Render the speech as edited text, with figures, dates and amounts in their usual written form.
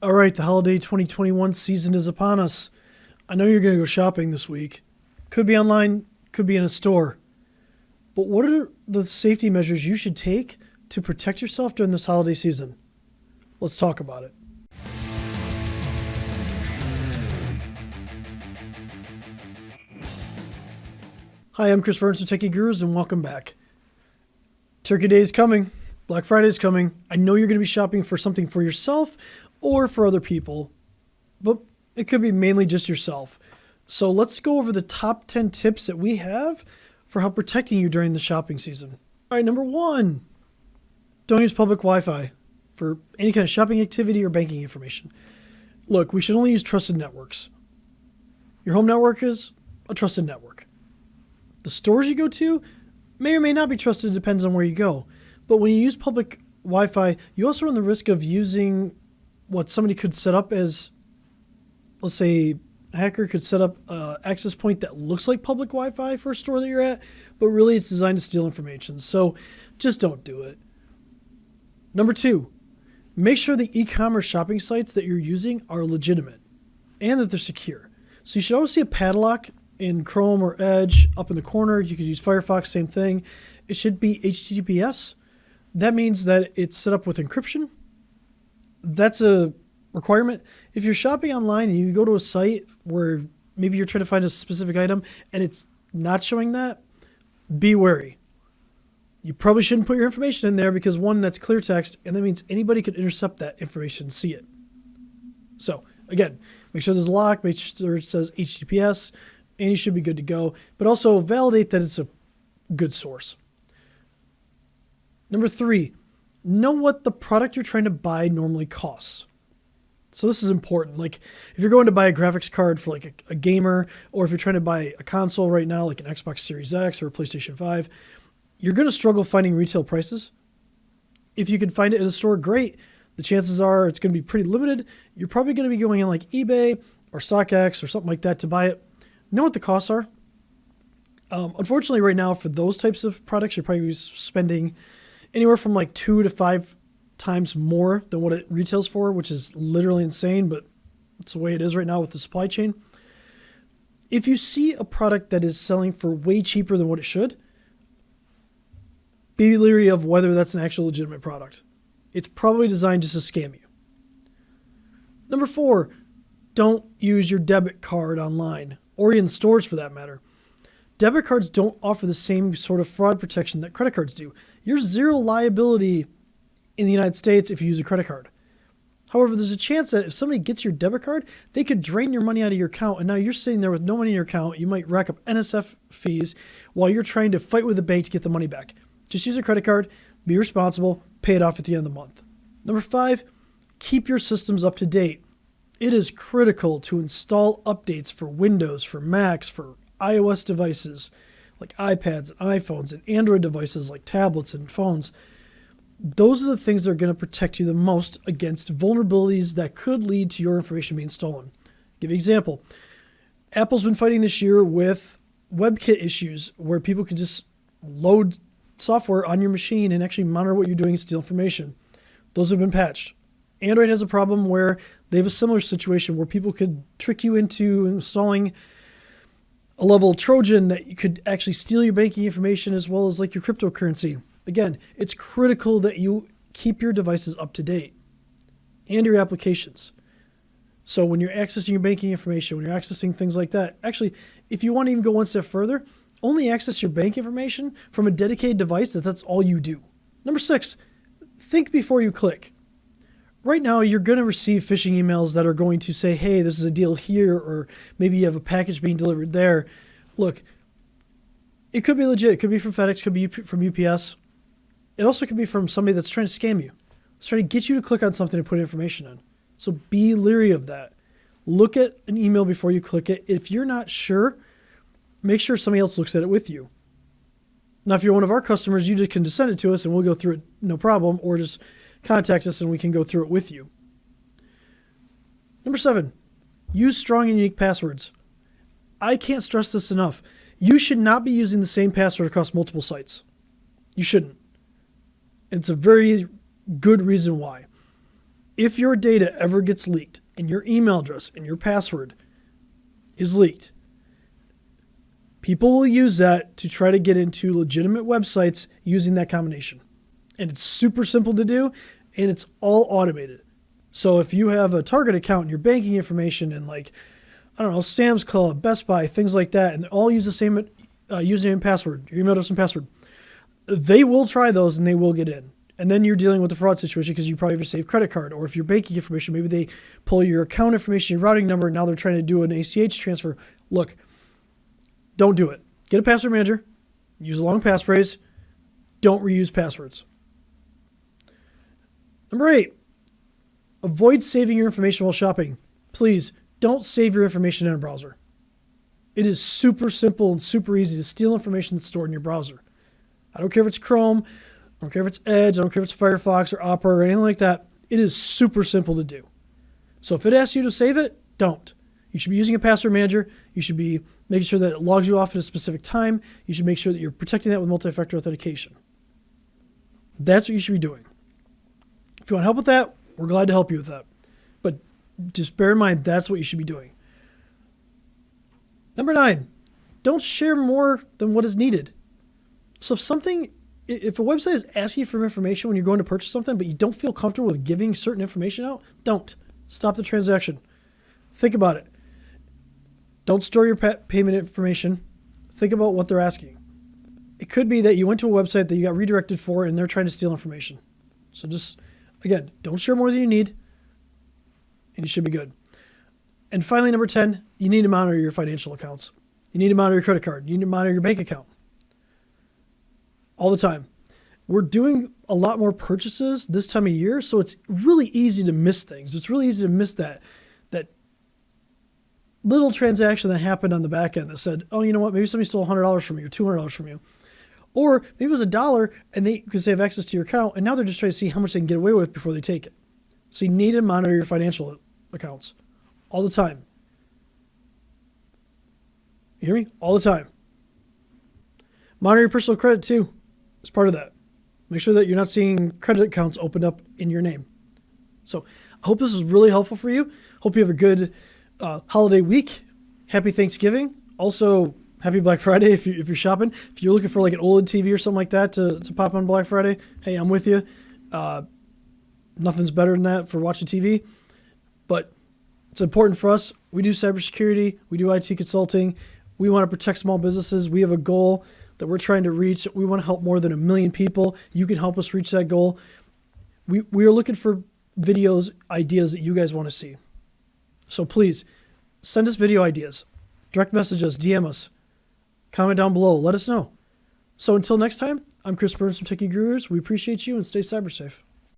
All right, the holiday 2021 season is upon us. I know you're going to go shopping this week. Could be online, could be in a store. But what are the safety measures you should take to protect yourself during this holiday season? Let's talk about it. Hi, I'm Chris Burns with Techie Gurus, and welcome back. Turkey Day is coming. Black Friday is coming. I know you're going to be shopping for something for yourself or for other people, but it could be mainly just yourself. So let's go over the top 10 tips that we have for help protecting you during the shopping season. All right, number 1, don't use public Wi-Fi for any kind of shopping activity or banking information. Look, we should only use trusted networks. Your home network is a trusted network. The stores you go to may or may not be trusted, depends on where you go. But when you use public Wi-Fi, you also run the risk of using what somebody could set up as, let's say, a hacker could set up an access point that looks like public Wi-Fi for a store that you're at, but really it's designed to steal information. So just don't do it. Number 2, make sure the e-commerce shopping sites that you're using are legitimate and that they're secure. So you should always see a padlock in Chrome or Edge up in the corner. You could use Firefox, same thing. It should be HTTPS. That means that it's set up with encryption. That's a requirement. If you're shopping online and you go to a site where maybe you're trying to find a specific item and it's not showing that, be wary. You probably shouldn't put your information in there because, one, that's clear text, and that means anybody could intercept that information and see it. So again, make sure there's a lock, make sure it says HTTPS, and you should be good to go. But also validate that it's a good source. Number 3, know what the product you're trying to buy normally costs. So this is important. Like if you're going to buy a graphics card for like a gamer, or if you're trying to buy a console right now, like an Xbox Series X or a PlayStation 5, you're going to struggle finding retail prices. If you can find it at a store, great. The chances are it's going to be pretty limited. You're probably going to be going on like eBay or StockX or something like that to buy it. Know what the costs are. Unfortunately, right now for those types of products, you're probably spending anywhere from like 2 to 5 times more than what it retails for, which is literally insane, but it's the way it is right now with the supply chain. If you see a product that is selling for way cheaper than what it should, be leery of whether that's an actual legitimate product. It's probably designed just to scam you. Number 4, don't use your debit card online, or in stores for that matter. Debit cards don't offer the same sort of fraud protection that credit cards do. You're zero liability in the United States if you use a credit card. However, there's a chance that if somebody gets your debit card, they could drain your money out of your account, and now you're sitting there with no money in your account. You might rack up NSF fees while you're trying to fight with the bank to get the money back. Just use a credit card, be responsible, pay it off at the end of the month. Number 5, keep your systems up to date. It is critical to install updates for Windows, for Macs, for iOS devices like iPads and iPhones, and Android devices like tablets and phones. Those are the things that are going to protect you the most against vulnerabilities that could lead to your information being stolen. Give you an example. Apple's been fighting this year with WebKit issues where people can just load software on your machine and actually monitor what you're doing and steal information. Those have been patched. Android has a problem where they have a similar situation where people could trick you into installing a level Trojan that you could actually steal your banking information as well as like your cryptocurrency. Again, it's critical that you keep your devices up to date and your applications. So when you're accessing your banking information, when you're accessing things like that, actually, if you want to even go one step further, only access your bank information from a dedicated device that's all you do. Number 6, think before you click. Right now, you're going to receive phishing emails that are going to say, hey, this is a deal here, or maybe you have a package being delivered there. Look, it could be legit. It could be from FedEx, it could be from UPS. It also could be from somebody that's trying to scam you. It's trying to get you to click on something and put information in. So be leery of that. Look at an email before you click it. If you're not sure, make sure somebody else looks at it with you. Now, if you're one of our customers, you just can just send it to us and we'll go through it, no problem, or just contact us and we can go through it with you. Number 7, use strong and unique passwords. I can't stress this enough. You should not be using the same password across multiple sites. You shouldn't. It's a very good reason why. if your data ever gets leaked and your email address and your password is leaked, people will use that to try to get into legitimate websites using that combination. And it's super simple to do, and it's all automated. So if you have a Target account and your banking information and like, I don't know, Sam's Club, Best Buy, things like that, and they all use the same username and password, your email address and password, they will try those and they will get in. And then you're dealing with the fraud situation because you probably have a saved credit card, or if your banking information, maybe they pull your account information, your routing number, and now they're trying to do an ACH transfer. Look, don't do it. Get a password manager, use a long passphrase, don't reuse passwords. Number 8, avoid saving your information while shopping. Please don't save your information in a browser. It is super simple and super easy to steal information that's stored in your browser. I don't care if it's Chrome, I don't care if it's Edge, I don't care if it's Firefox or Opera or anything like that. It is super simple to do. So if it asks you to save it, don't. You should be using a password manager. You should be making sure that it logs you off at a specific time. You should make sure that you're protecting that with multi-factor authentication. That's what you should be doing. If you want help with that, we're glad to help you with that. But just bear in mind, that's what you should be doing. Number 9, don't share more than what is needed. So if a website is asking you for information when you're going to purchase something, but you don't feel comfortable with giving certain information out, don't. Stop the transaction. Think about it. Don't store your payment information. Think about what they're asking. It could be that you went to a website that you got redirected for and they're trying to steal information. So just, again, don't share more than you need and you should be good. And finally, number 10, you need to monitor your financial accounts. You need to monitor your credit card. You need to monitor your bank account. All the time. We're doing a lot more purchases this time of year, so it's really easy to miss things. It's really easy to miss that little transaction that happened on the back end that said, oh, you know what, maybe somebody stole $100 from you or $200 from you. Or maybe it was $1 and because they have access to your account, and now they're just trying to see how much they can get away with before they take it. So you need to monitor your financial accounts all the time. You hear me? All the time. Monitor your personal credit too. As part of that. Make sure that you're not seeing credit accounts opened up in your name. So I hope this is really helpful for you. Hope you have a good holiday week. Happy Thanksgiving. Also, happy Black Friday if you're shopping. If you're looking for like an OLED TV or something like that to pop on Black Friday, hey, I'm with you. Nothing's better than that for watching TV. But it's important for us. We do cybersecurity. We do IT consulting. We want to protect small businesses. We have a goal that we're trying to reach. We want to help more than 1 million people. You can help us reach that goal. We are looking for videos, ideas that you guys want to see. So please send us video ideas, direct message us, DM us, comment down below, let us know. So until next time, I'm Chris Burns from Techie Gurus. We appreciate you and stay cyber safe.